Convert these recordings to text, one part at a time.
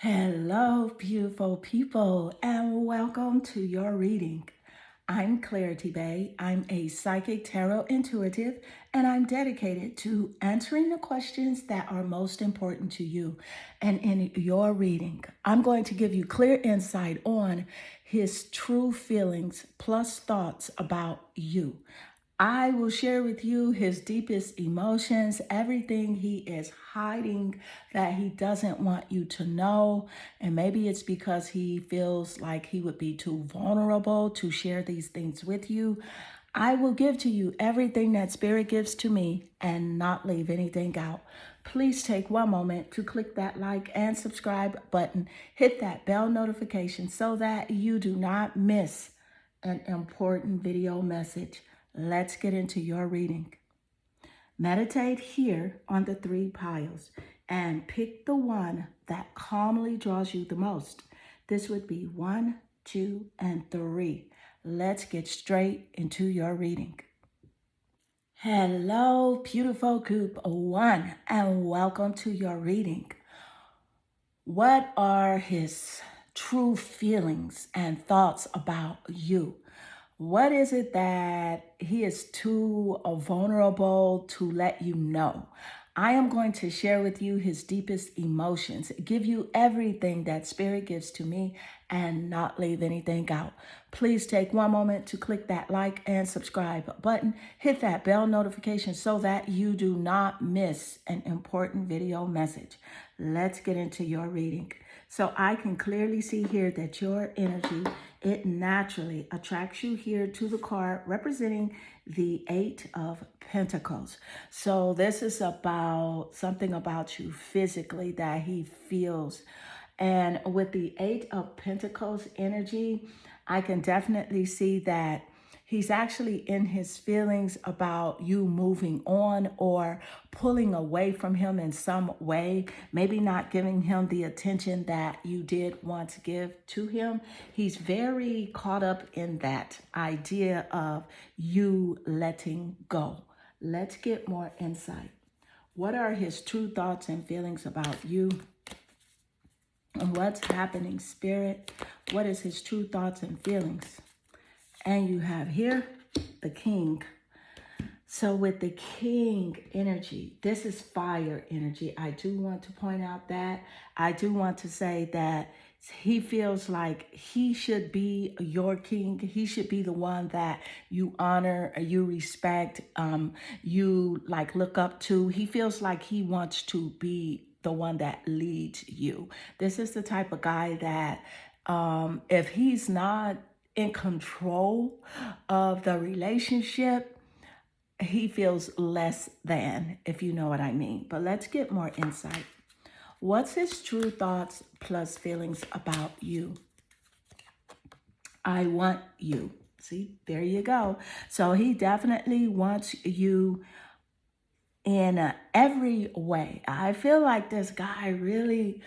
Hello, beautiful people, and welcome to your reading. I'm Clarity Bay. I'm a psychic tarot intuitive, and I'm dedicated to answering the questions that are most important to you. And in your reading, I'm going to give you clear insight on his true feelings plus thoughts about you. I will share with you his deepest emotions, everything he is hiding that he doesn't want you to know. And maybe it's because he feels like he would be too vulnerable to share these things with you. I will give to you everything that Spirit gives to me and not leave anything out. Please take one moment to click that like and subscribe button. Hit that bell notification so that you do not miss an important video message. Let's get into your reading. Meditate here on the three piles and pick the one that calmly draws you the most. This would be 1, 2, and 3. Let's get straight into your reading. Hello, beautiful group 1, and welcome to your reading. What are his true feelings and thoughts about you? What is it that he is too vulnerable to let you know? I am going to share with you his deepest emotions, give you everything that Spirit gives to me, and not leave anything out. Please take one moment to click that like and subscribe button. Hit that bell notification so that you do not miss an important video message. Let's get into your reading. So I can clearly see here that your energy, it naturally attracts you here to the card representing the Eight of Pentacles. So this is about something about you physically that he feels. And with the Eight of Pentacles energy, I can definitely see that he's actually in his feelings about you moving on or pulling away from him in some way, maybe not giving him the attention that you did want to give to him. He's very caught up in that idea of you letting go. Let's get more insight. What are his true thoughts and feelings about you? And what's happening, Spirit? What is his true thoughts and feelings? And you have here the King. So with the King energy, this is fire energy. I do want to point out that. I do want to say that he feels like he should be your king. He should be the one that you honor, you respect, you like look up to. He feels like he wants to be the one that leads you. This is the type of guy that if he's not in control of the relationship, he feels less than, if you know what I mean. But let's get more insight. What's his true thoughts plus feelings about you? I want you. See, there you go. So he definitely wants you in every way. I feel like this guy really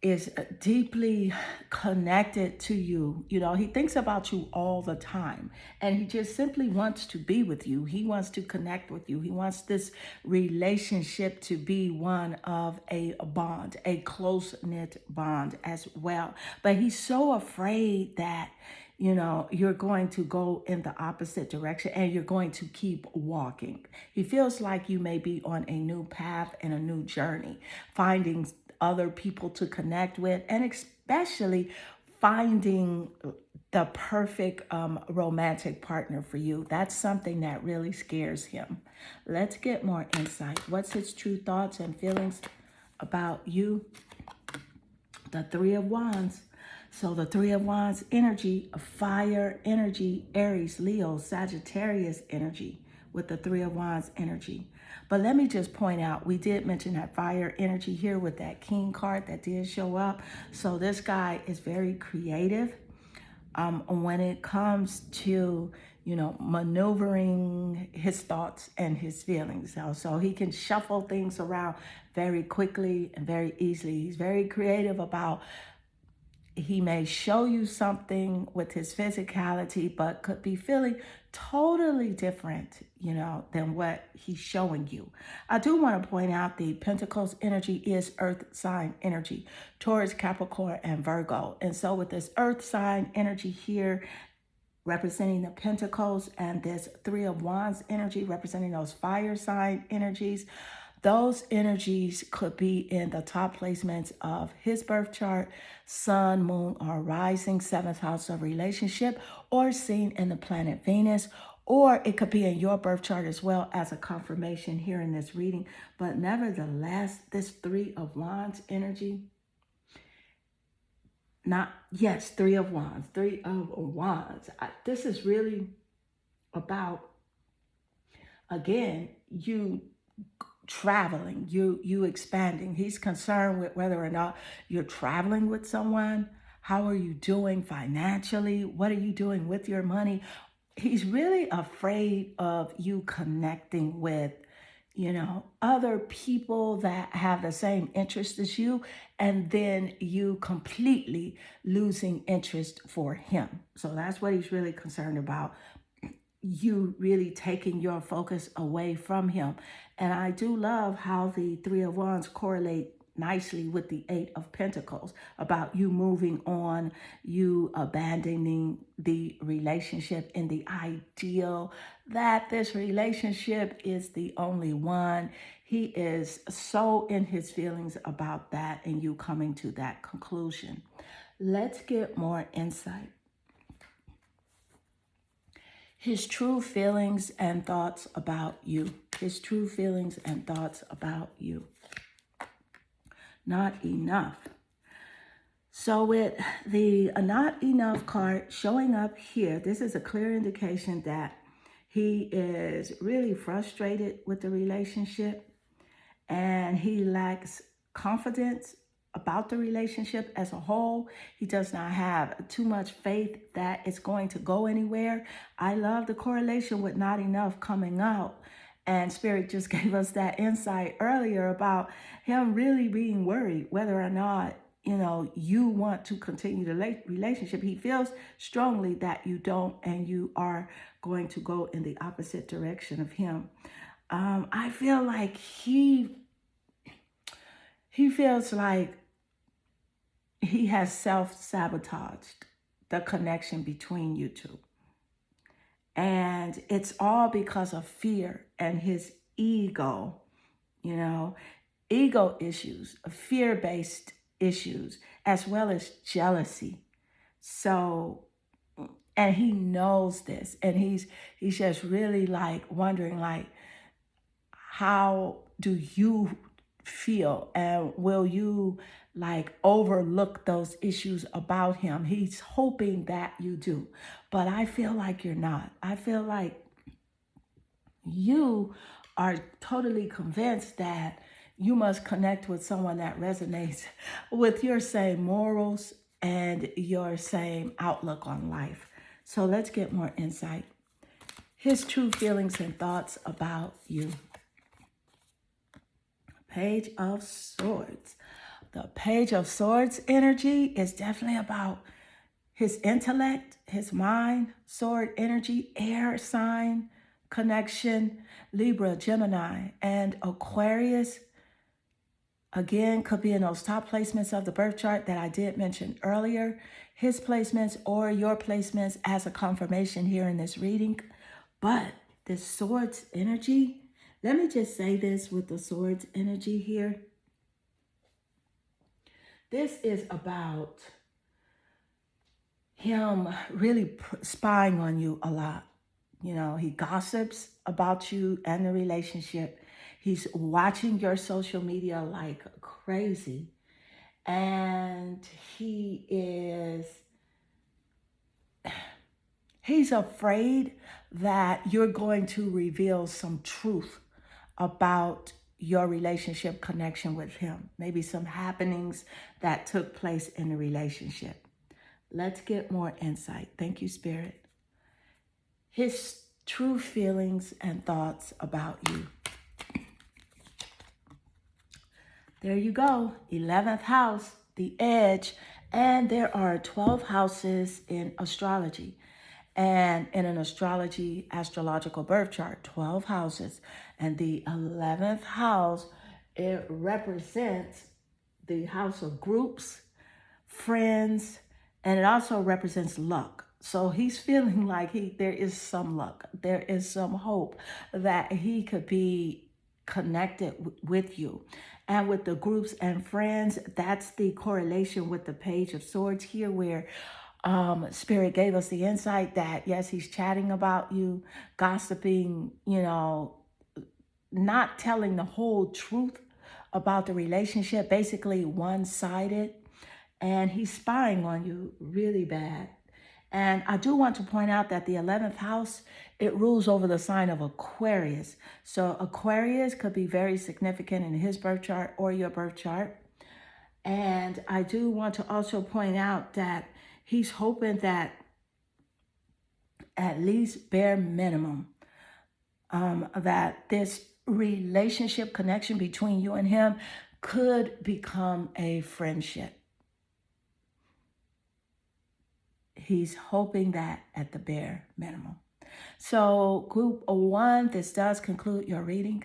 is deeply connected to you. You know, he thinks about you all the time and he just simply wants to be with you. He wants to connect with you. He wants this relationship to be one of a bond, a close-knit bond as well. But he's so afraid that you're going to go in the opposite direction and you're going to keep walking. He feels like you may be on a new path and a new journey, finding other people to connect with, and especially finding the perfect romantic partner for you. That's something that really scares him. Let's get more insight. What's his true thoughts and feelings about you? The Three of Wands. So the Three of Wands energy, fire energy, Aries, Leo, Sagittarius energy with the Three of Wands energy. But let me just point out, we did mention that fire energy here with that King card that did show up. So this guy is very creative when it comes to, maneuvering his thoughts and his feelings. So he can shuffle things around very quickly and very easily. He's very creative about He may show you something with his physicality, but could be feeling totally different, than what he's showing you. I do want to point out the Pentacles energy is earth sign energy, Taurus, Capricorn, and Virgo. And so with this earth sign energy here, representing the Pentacles, and this Three of Wands energy representing those fire sign energies, those energies could be in the top placements of his birth chart, sun, moon, or rising, seventh house of relationship, or seen in the planet Venus, or it could be in your birth chart as well as a confirmation here in this reading. But nevertheless, this Three of Wands energy, Three of Wands, Three of Wands. This is really about, again, you traveling, you expanding. He's concerned with whether or not you're traveling with someone. How are you doing financially? What are you doing with your money? He's really afraid of you connecting with, other people that have the same interest as you, and then you completely losing interest for him. So that's what he's really concerned about, you really taking your focus away from him. And I do love how the Three of Wands correlate nicely with the Eight of Pentacles, about you moving on, you abandoning the relationship in the ideal that this relationship is the only one. He is so in his feelings about that, and you coming to that conclusion. Let's get more insight. His true feelings and thoughts about you. His true feelings and thoughts about you. Not enough. So with the not enough card showing up here, this is a clear indication that he is really frustrated with the relationship, and he lacks confidence about the relationship as a whole. He does not have too much faith that it's going to go anywhere. I love the correlation with not enough coming out. And Spirit just gave us that insight earlier about him really being worried whether or not, you want to continue the relationship. He feels strongly that you don't, and you are going to go in the opposite direction of him. I feel like he feels like he has self-sabotaged the connection between you two. And it's all because of fear and his ego, ego issues, fear-based issues, as well as jealousy. So, and he knows this, and he's just really wondering how do you feel, and will you overlook those issues about him? He's hoping that you do, but I feel like you're not. I feel like you are totally convinced that you must connect with someone that resonates with your same morals and your same outlook on life. So let's get more insight. His true feelings and thoughts about you. Page of Swords. The Page of Swords energy is definitely about his intellect, his mind, sword energy, air sign connection, Libra, Gemini, and Aquarius. Again, could be in those top placements of the birth chart that I did mention earlier. His placements or your placements as a confirmation here in this reading. But the Swords energy, let me just say this with the Swords energy here. This is about him really spying on you a lot. He gossips about you and the relationship. He's watching your social media like crazy. And he's afraid that you're going to reveal some truth about your relationship connection with him. Maybe some happenings that took place in the relationship. Let's get more insight. Thank you, Spirit. His true feelings and thoughts about you. There you go. 11th house, the edge, And there are 12 houses in astrology. And in an astrological birth chart, 12 houses. And the 11th house, it represents the house of groups, friends, and it also represents luck. So he's feeling like there is some luck, there is some hope that he could be connected with you. And with the groups and friends, that's the correlation with the Page of Swords here, where Spirit gave us the insight that yes, he's chatting about you, gossiping, not telling the whole truth about the relationship, basically one-sided, and he's spying on you really bad. And I do want to point out that the 11th house, it rules over the sign of Aquarius. So Aquarius could be very significant in his birth chart or your birth chart. And I do want to also point out that he's hoping that at least bare minimum, that this relationship connection between you and him could become a friendship. He's hoping that at the bare minimum. So group 1, this does conclude your reading.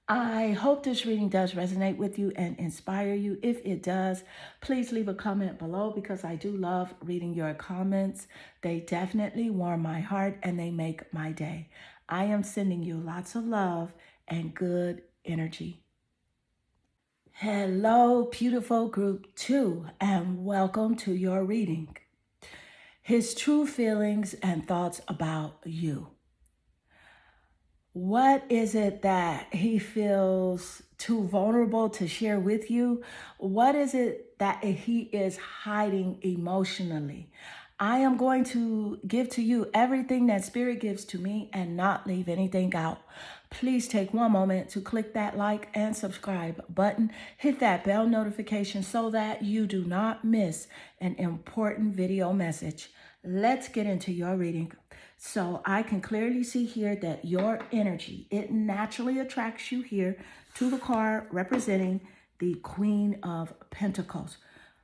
I hope this reading does resonate with you and inspire you. If it does, please leave a comment below, because I do love reading your comments. They definitely warm my heart and they make my day. I am sending you lots of love and good energy. Hello, beautiful group 2, and welcome to your reading. His true feelings and thoughts about you. What is it that he feels too vulnerable to share with you? What is it that he is hiding emotionally? I am going to give to you everything that Spirit gives to me and not leave anything out. Please take one moment to click that like and subscribe button. Hit that bell notification so that you do not miss an important video message. Let's get into your reading. So I can clearly see here that your energy, it naturally attracts you here to the card representing the Queen of Pentacles.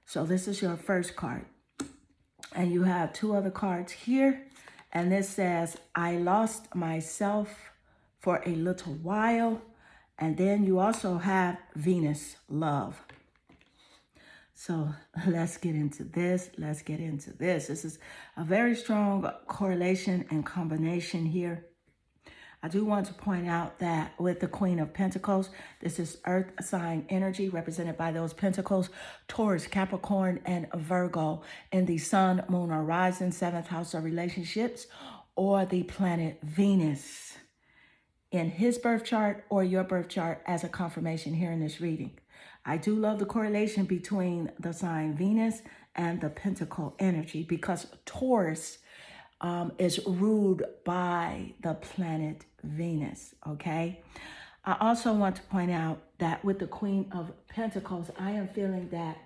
So this is your first card. And you have 2 other cards here. And this says, I lost myself for a little while. And then you also have Venus, love. So let's get into this. This is a very strong correlation and combination here. I do want to point out that with the Queen of Pentacles, this is earth sign energy represented by those pentacles, Taurus, Capricorn, and Virgo, in the sun, moon, or rising, 7th house of relationships, or the planet Venus in his birth chart or your birth chart as a confirmation here in this reading. I do love the correlation between the sign Venus and the pentacle energy, because Taurus is ruled by the planet Venus, okay? I also want to point out that with the Queen of Pentacles, I am feeling that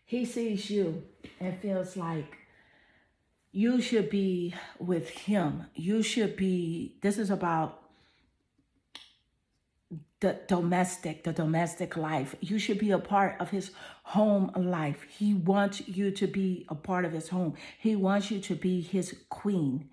he sees you and feels like you should be with him. You should be, this is about the domestic life. You should be a part of his home life. He wants you to be a part of his home. He wants you to be his queen.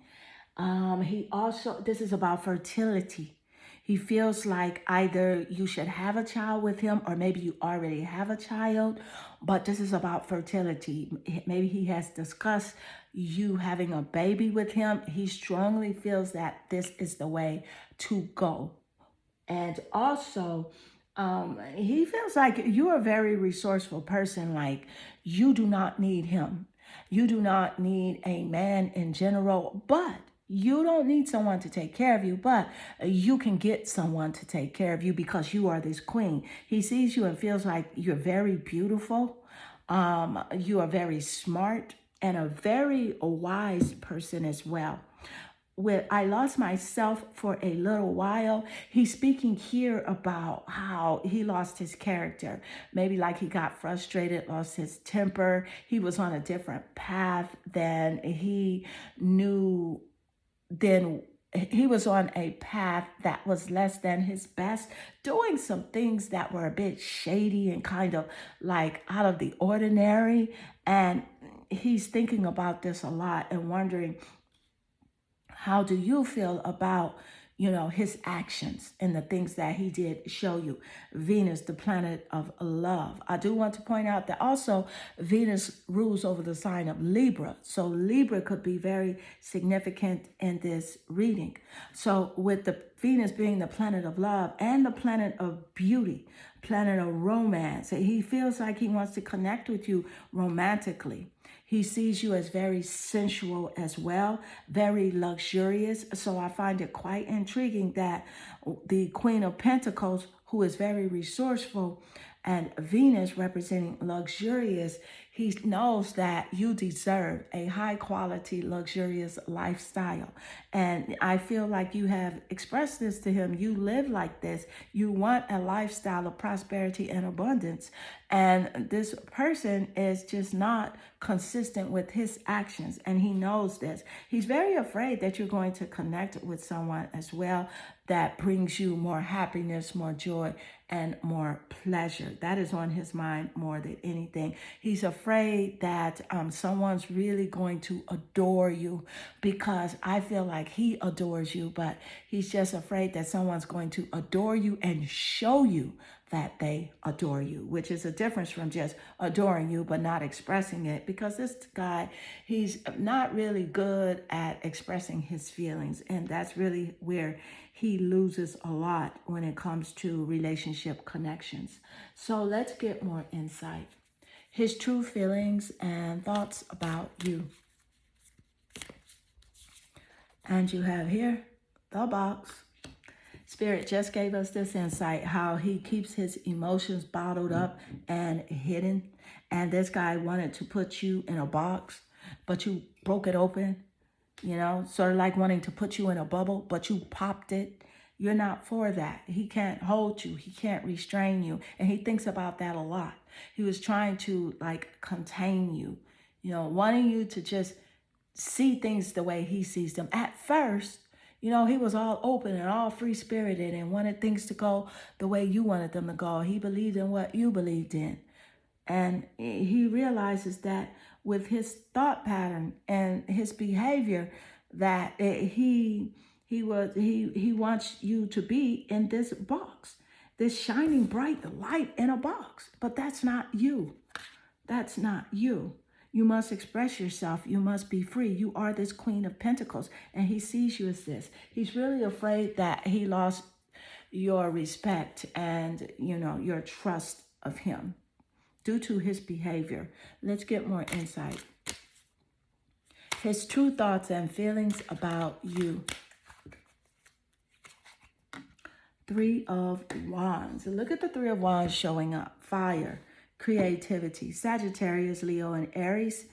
He also, this is about fertility. He feels like either you should have a child with him, or maybe you already have a child, but this is about fertility. Maybe he has discussed you having a baby with him. He strongly feels that this is the way to go. And also, he feels like you're a very resourceful person. Like, you do not need him. You do not need a man in general, but you don't need someone to take care of you, but you can get someone to take care of you because you are this queen. He sees you and feels like you're very beautiful. You are very smart and a very wise person as well. With I lost myself for a little while, he's speaking here about how he lost his character. Maybe like he got frustrated, lost his temper. He was on a different path than he knew, than he was on a path that was less than his best, doing some things that were a bit shady and kind of like out of the ordinary. And he's thinking about this a lot and wondering, how do you feel about, his actions and the things that he did show you? Venus, the planet of love. I do want to point out that also Venus rules over the sign of Libra. So Libra could be very significant in this reading. So with the Venus being the planet of love and the planet of beauty, planet of romance, he feels like he wants to connect with you romantically. He sees you as very sensual as well, very luxurious. So I find it quite intriguing that the Queen of Pentacles, who is very resourceful, and Venus representing luxurious, he knows that you deserve a high quality, luxurious lifestyle. And I feel like you have expressed this to him. You live like this. You want a lifestyle of prosperity and abundance. And this person is just not consistent with his actions. And he knows this. He's very afraid that you're going to connect with someone as well that brings you more happiness, more joy, and more pleasure. That is on his mind more than anything. He's afraid that someone's really going to adore you, because I feel like he adores you, but he's just afraid that someone's going to adore you and show you that they adore you, which is a difference from just adoring you but not expressing it, because this guy, he's not really good at expressing his feelings, and that's really where he loses a lot when it comes to relationship connections. So let's get more insight. His true feelings and thoughts about you. And you have here the box. Spirit just gave us this insight, how he keeps his emotions bottled up and hidden. And this guy wanted to put you in a box, but you broke it open, sort of like wanting to put you in a bubble, but you popped it. You're not for that. He can't hold you. He can't restrain you. And he thinks about that a lot. He was trying to contain you, wanting you to just see things the way he sees them. At first, he was all open and all free-spirited and wanted things to go the way you wanted them to go. He believed in what you believed in. And he realizes that with his thought pattern and his behavior, that he wants you to be in this box, this shining bright light in a box. But that's not you. That's not you. You must express yourself. You must be free. You are this Queen of Pentacles, and he sees you as this. He's really afraid that he lost your respect and, your trust of him due to his behavior. Let's get more insight. His true thoughts and feelings about you. Three of Wands. Look at the Three of Wands showing up. Fire, creativity, Sagittarius, Leo, and Aries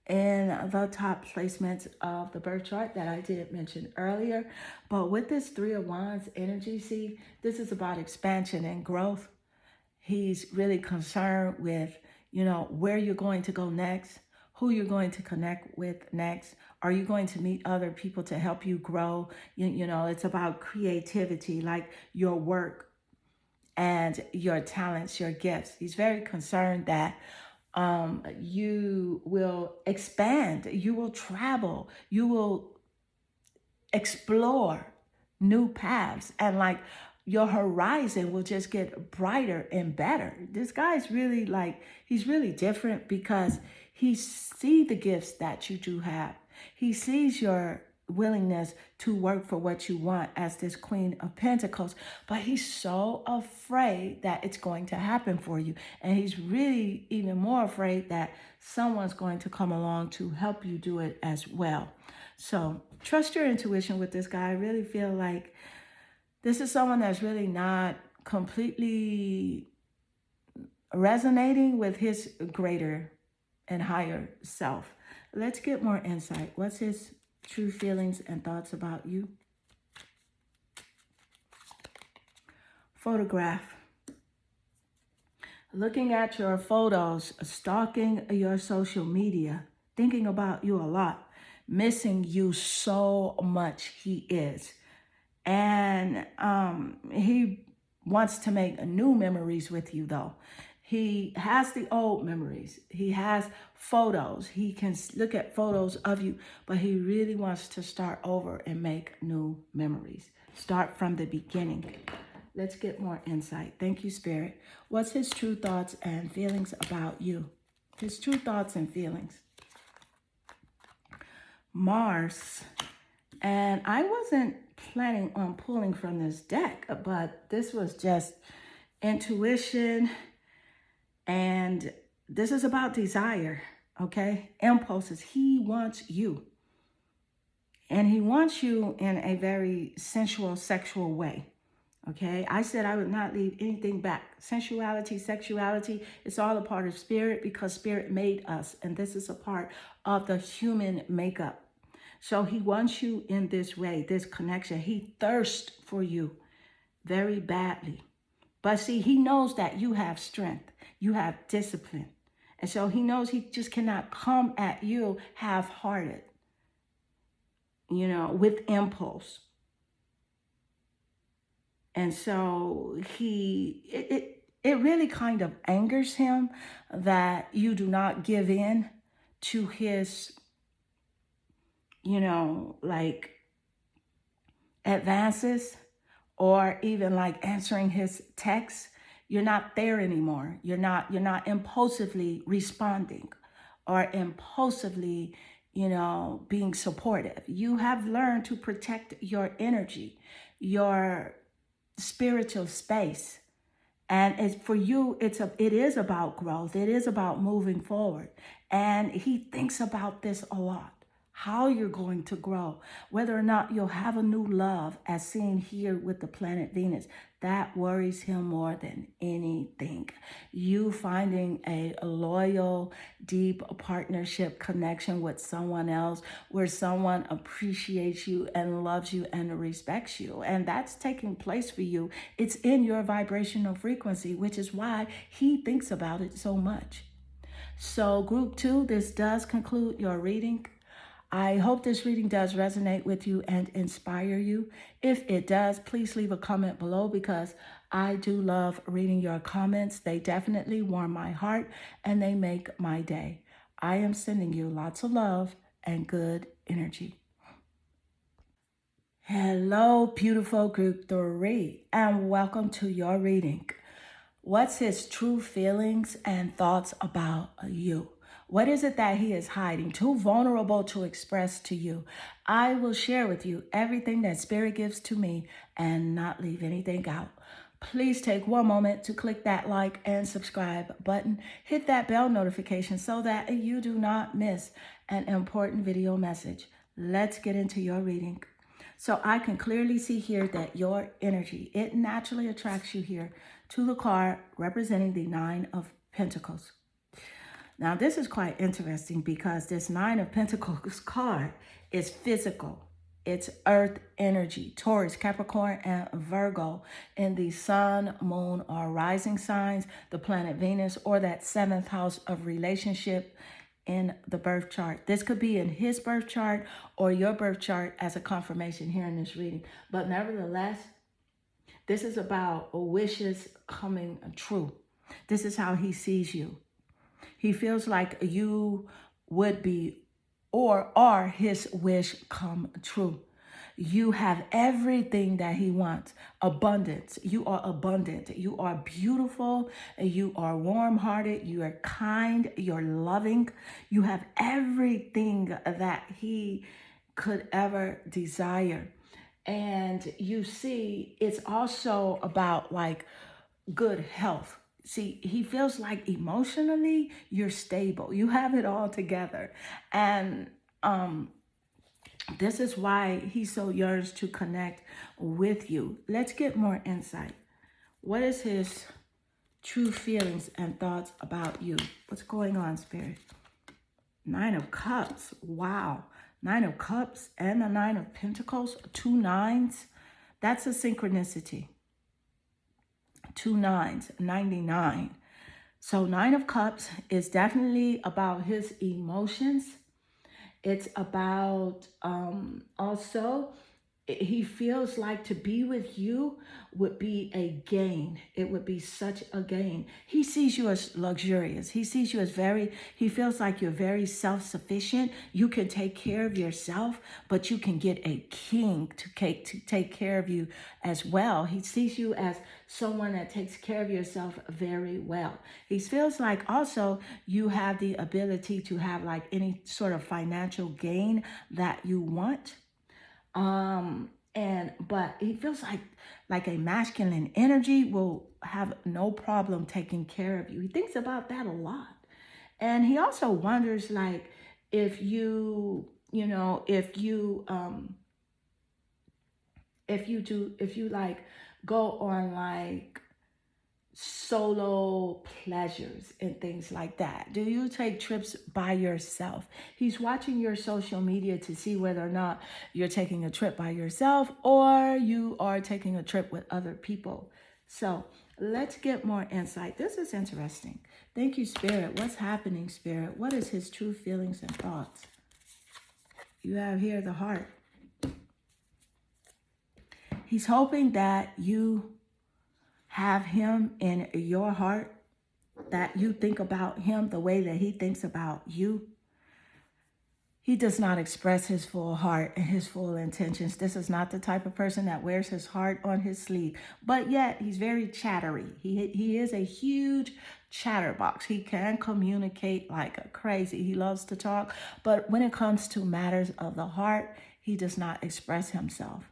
in the top placements of the birth chart that I did mention earlier. But with this Three of Wands energy, see, this is about expansion and growth. He's really concerned with, where you're going to go next, who you're going to connect with next. Are you going to meet other people to help you grow? It's about creativity, like your work and your talents, your gifts. He's very concerned that you will expand, you will travel, you will explore new paths, and your horizon will just get brighter and better. This guy's really he's really different because he sees the gifts that you do have. He sees your willingness to work for what you want as this Queen of Pentacles, but he's so afraid that it's going to happen for you. And he's really even more afraid that someone's going to come along to help you do it as well. So trust your intuition with this guy. I really feel like this is someone that's really not completely resonating with his greater and higher self. Let's get more insight. What's his true feelings and thoughts about you? Photograph. Looking at your photos, stalking your social media, thinking about you a lot. missing you so much. He is. And he wants to make new memories with you, though. He has the old memories. He has photos. He can look at photos of you, but he really wants to start over and make new memories. Start from the beginning. Let's get more insight. Thank you, Spirit. What's his true thoughts and feelings about you? His true thoughts and feelings. Mars. And I wasn't planning on pulling from this deck, but this was just intuition. And this is about desire, okay? Impulses. He wants you. And he wants you in a very sensual, sexual way. Okay, I said I would not leave anything back. Sensuality, sexuality, it's all a part of spirit because spirit made us. And this is a part of the human makeup. So he wants you in this way, this connection. He thirsts for you very badly. But see, he knows that you have strength. You have discipline. And so he knows he just cannot come at you half-hearted, with impulse. And so it really kind of angers him that you do not give in to his, like advances or even like answering his texts. You're not there anymore. You're not impulsively responding or impulsively, being supportive. You have learned to protect your energy, your spiritual space. And for you, it is about growth. It is about moving forward. And he thinks about this a lot. How you're going to grow, whether or not you'll have a new love, as seen here with the planet Venus. That worries him more than anything. You finding a loyal, deep partnership connection with someone else where someone appreciates you and loves you and respects you. And that's taking place for you. It's in your vibrational frequency, which is why he thinks about it so much. So group 2, this does conclude your reading. I hope this reading does resonate with you and inspire you. If it does, please leave a comment below because I do love reading your comments. They definitely warm my heart and they make my day. I am sending you lots of love and good energy. Hello, beautiful group 3, and welcome to your reading. What's his true feelings and thoughts about you? What is it that he is hiding, too vulnerable to express to you? I will share with you everything that Spirit gives to me and not leave anything out. Please take one moment to click that like and subscribe button. Hit that bell notification so that you do not miss an important video message. Let's get into your reading. So I can clearly see here that your energy, it naturally attracts you here to the card representing the 9 of Pentacles. Now, this is quite interesting because this 9 of Pentacles card is physical. It's earth energy, Taurus, Capricorn, and Virgo in the sun, moon, or rising signs, the planet Venus, or that 7th house of relationship in the birth chart. This could be in his birth chart or your birth chart as a confirmation here in this reading. But nevertheless, this is about wishes coming true. This is how he sees you. He feels like you would be or are his wish come true. You have everything that he wants. Abundance. You are abundant. You are beautiful. You are warm-hearted. You are kind. You're loving. You have everything that he could ever desire. And you see, it's also about like good health. See, he feels like emotionally you're stable. You have it all together. And this is why he so yearns to connect with you. Let's get more insight. What is his true feelings and thoughts about you? What's going on, Spirit? 9 of Cups. Wow. 9 of Cups and the 9 of Pentacles. 2 9s. That's a synchronicity. 2 9s, 99. So 9 of Cups is definitely about his emotions. It's about also, he feels like to be with you would be a gain. It would be such a gain. He sees you as luxurious. He sees you as he feels like you're very self-sufficient. You can take care of yourself, but you can get a king to take care of you as well. He sees you as someone that takes care of yourself very well. He feels like also you have the ability to have like any sort of financial gain that you want. And but he feels like a masculine energy will have no problem taking care of you. He thinks about that a lot. And he also wonders like if you, if you like go on like solo pleasures and things like that. Do you take trips by yourself? He's watching your social media to see whether or not you're taking a trip by yourself or you are taking a trip with other people. So let's get more insight. This is interesting. Thank you, Spirit. What's happening, Spirit? What is his true feelings and thoughts? You have here the heart. He's hoping that you have him in your heart, that you think about him the way that he thinks about you. He does not express his full heart and his full intentions. This is not the type of person that wears his heart on his sleeve, but yet he's very chattery. He is a huge chatterbox. He can communicate like crazy. He loves to talk, but when it comes to matters of the heart, he does not express himself.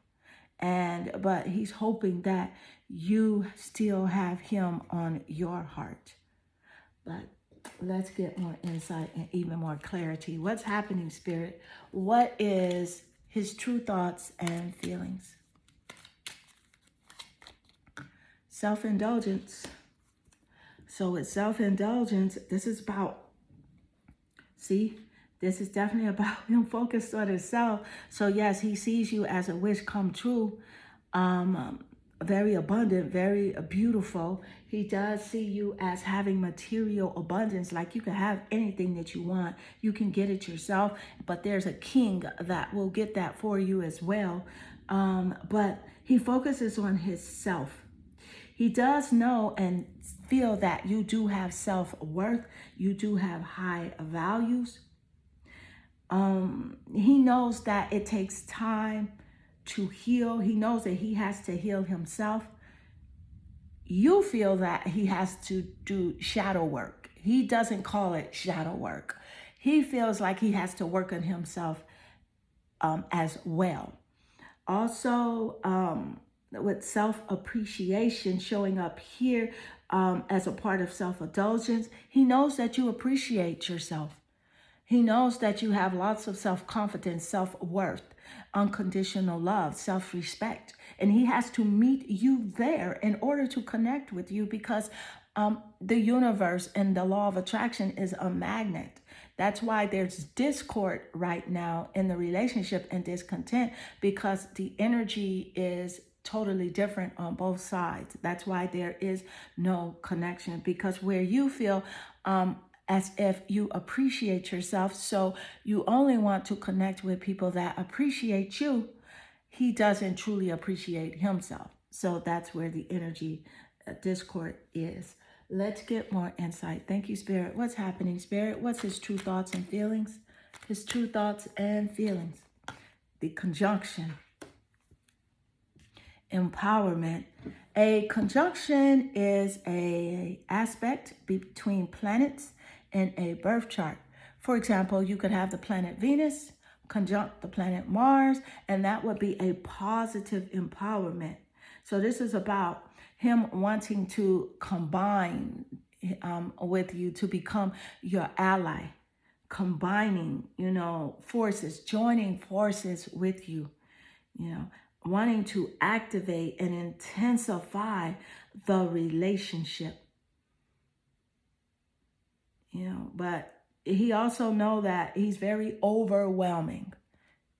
But he's hoping that you still have him on your heart. But let's get more insight and even more clarity. What's happening, Spirit? What is his true thoughts and feelings? Self-indulgence. So with self-indulgence, this is about, see, this is definitely about him focused on himself. So yes, he sees you as a wish come true. Very abundant, very beautiful. He does see you as having material abundance, like you can have anything that you want. You can get it yourself, but there's a king that will get that for you as well. But he focuses on his self. He does know and feel that you do have self-worth. You do have high values. He knows that it takes time to heal. He knows that he has to heal himself. You feel that he has to do shadow work. He doesn't call it shadow work. He feels like he has to work on himself as well. Also, with self-appreciation showing up here as a part of self-indulgence, he knows that you appreciate yourself. He knows that you have lots of self-confidence, self-worth, unconditional love, self-respect. And he has to meet you there in order to connect with you because the universe and the law of attraction is a magnet. That's why there's discord right now in the relationship and discontent because the energy is totally different on both sides. That's why there is no connection because where you feel as if you appreciate yourself, so you only want to connect with people that appreciate you, he doesn't truly appreciate himself. So that's where the energy discord is. Let's get more insight. Thank you, Spirit. What's happening, Spirit? What's his true thoughts and feelings? His true thoughts and feelings. The conjunction. Empowerment. A conjunction is a aspect between planets in a birth chart. For example, you could have the planet Venus conjunct the planet Mars, and that would be a positive empowerment. So this is about him wanting to combine with you to become your ally, combining, forces, joining forces with you, wanting to activate and intensify the relationship. But he also know that he's very overwhelming,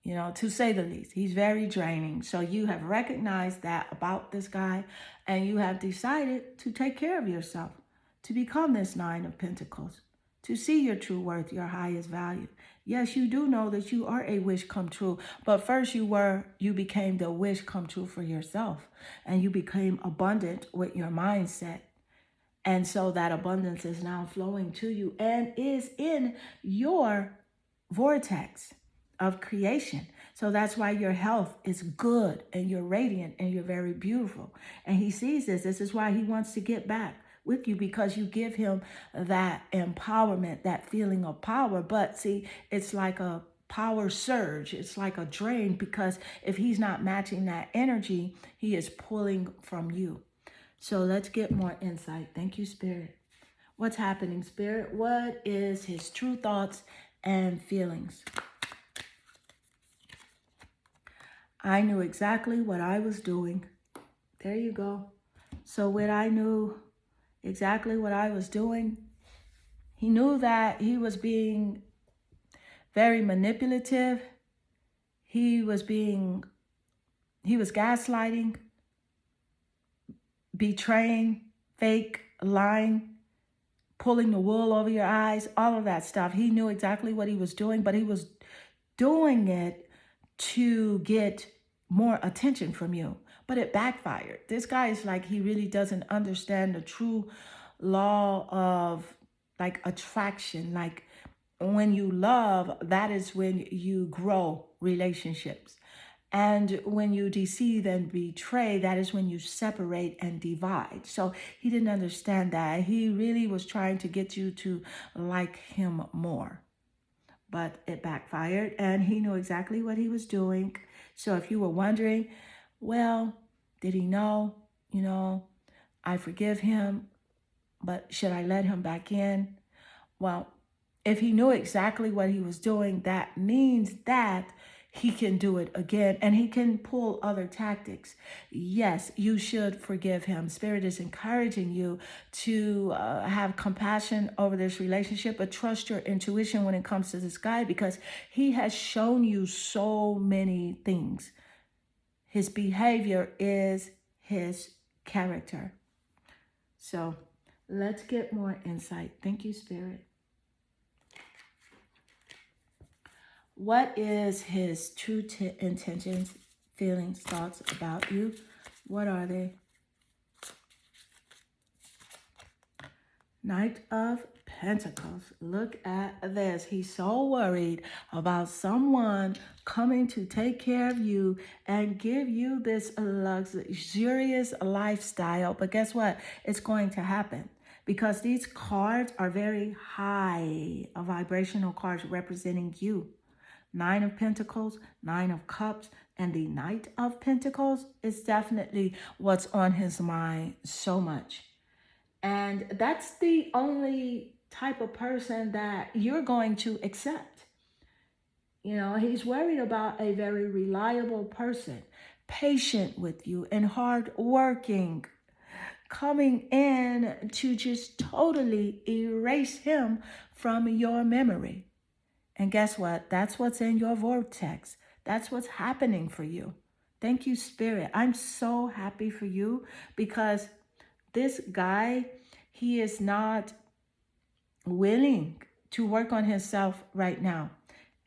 to say the least. He's very draining. So you have recognized that about this guy and you have decided to take care of yourself, to become this Nine of Pentacles, to see your true worth, your highest value. Yes, you do know that you are a wish come true. But first you became the wish come true for yourself. And you became abundant with your mindset. And so that abundance is now flowing to you and is in your vortex of creation. So that's why your health is good and you're radiant and you're very beautiful. And he sees this. This is why he wants to get back with you, because you give him that empowerment, that feeling of power. But see, it's like a power surge. It's like a drain, because if he's not matching that energy, he is pulling from you. So let's get more insight. Thank you, Spirit. What's happening, Spirit? What is his true thoughts and feelings? I knew exactly what I was doing. There you go. So when I knew exactly what I was doing, he knew that he was being very manipulative. He was gaslighting, betraying, fake, lying, pulling the wool over your eyes, all of that stuff. He knew exactly what he was doing, but he was doing it to get more attention from you. But it backfired. This guy is like, he really doesn't understand the true law of like attraction. Like when you love, that is when you grow relationships. And when you deceive and betray, that is when you separate and divide. So he didn't understand that. He really was trying to get you to like him more. But it backfired, and he knew exactly what he was doing. So if you were wondering, well, did he know? I forgive him, but should I let him back in? Well, if he knew exactly what he was doing, that means that he can do it again and he can pull other tactics. Yes, you should forgive him. Spirit is encouraging you to have compassion over this relationship, but trust your intuition when it comes to this guy, because he has shown you so many things. His behavior is his character. So let's get more insight. Thank you, Spirit. What is his true intentions, feelings, thoughts about you? What are they? Knight of Pentacles. Look at this. He's so worried about someone coming to take care of you and give you this luxurious lifestyle. But guess what? It's going to happen, because these cards are very high vibrational cards representing you. Nine of Pentacles, Nine of Cups, and the Knight of Pentacles is definitely what's on his mind so much. And that's the only type of person that you're going to accept. He's worried about a very reliable person, patient with you and hardworking, coming in to just totally erase him from your memory. And guess what? That's what's in your vortex. That's what's happening for you. Thank you, Spirit. I'm so happy for you, because this guy, he is not willing to work on himself right now.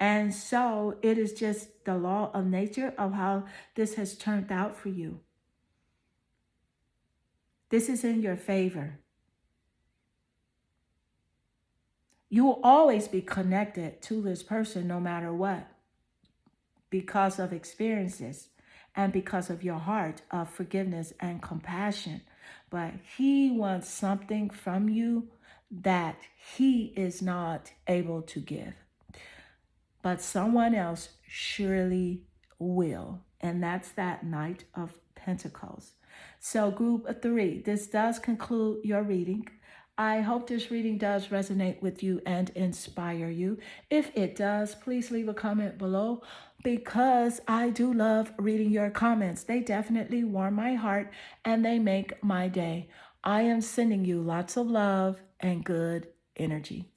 And so it is just the law of nature of how this has turned out for you. This is in your favor. You will always be connected to this person no matter what, because of experiences and because of your heart of forgiveness and compassion. But he wants something from you that he is not able to give. But someone else surely will. And that's that Knight of Pentacles. So group 3, this does conclude your reading. I hope this reading does resonate with you and inspire you. If it does, please leave a comment below, because I do love reading your comments. They definitely warm my heart and they make my day. I am sending you lots of love and good energy.